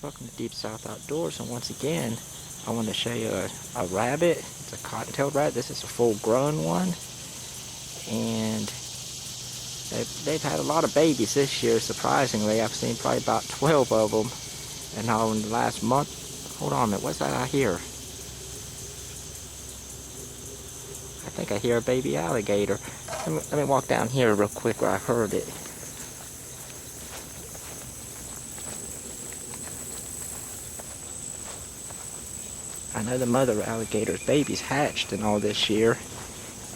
welcome to Deep South Outdoors, and once again I want to show you a rabbit. It's a cotton-tailed rabbit. This is a full-grown one, and they've had a lot of babies this year. Surprisingly, I've seen probably about 12 of them, and now in the last month. Hold on a minute, what's that I hear? I think I hear a baby alligator. Let me walk down here real quick where I heard it. I know the mother alligator's babies hatched and all this year,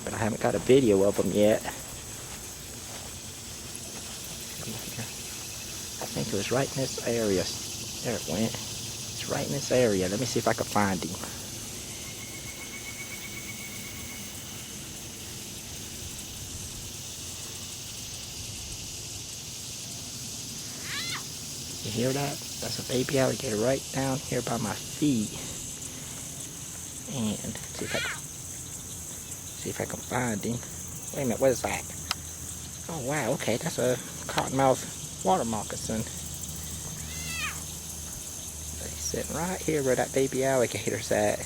but I haven't got a video of them yet. I think it was right in this area. There it went. It's right in this area. Let me see if I can find him. You hear that? That's a baby alligator right down here by my feet. And see if I can find him. Wait a minute, what is that? Oh wow, okay, that's a cottonmouth water moccasin. He's sitting right here where that baby alligator's at.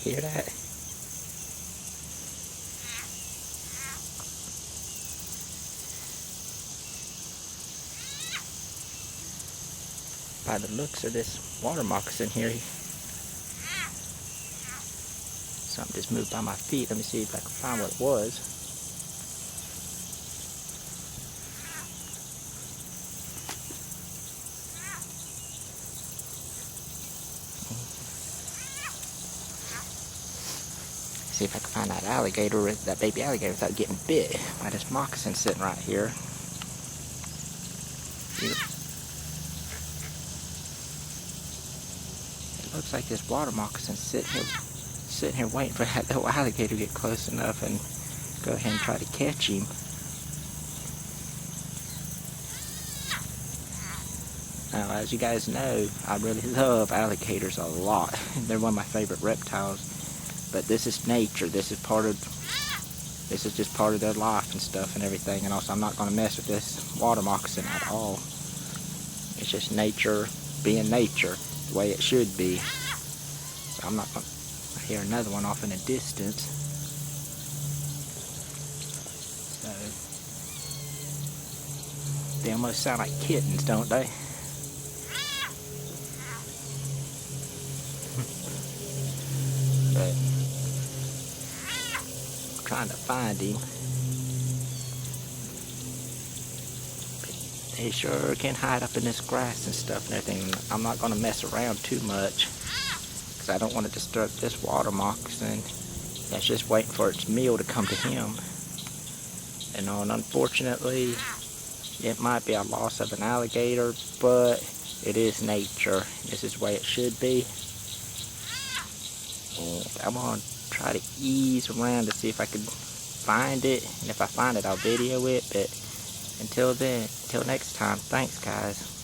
You hear that? By the looks of this water moccasin here, something just moved by my feet. Let me see if I can find what it was. See if I can find that alligator, that baby alligator, without getting bit by this moccasin sitting right here. Looks like this water moccasin's sitting here waiting for that little alligator to get close enough and go ahead and try to catch him. Now, as you guys know, I really love alligators a lot. They're one of my favorite reptiles. But this is nature. This is just part of their life and stuff and everything. And also, I'm not going to mess with this water moccasin at all. It's just nature being nature, the way it should be. So I'm not going to hear another one off in the distance. So they almost sound like kittens, don't they? But I'm trying to find him. They sure can hide up in this grass and stuff and everything. I'm not going to mess around too much because I don't want to disturb this water moccasin that's just waiting for its meal to come to him. And unfortunately, it might be a loss of an alligator, but it is nature. This is the way it should be. And I'm going to try to ease around to see if I can find it. And if I find it, I'll video it. But until then, until next time, thanks guys.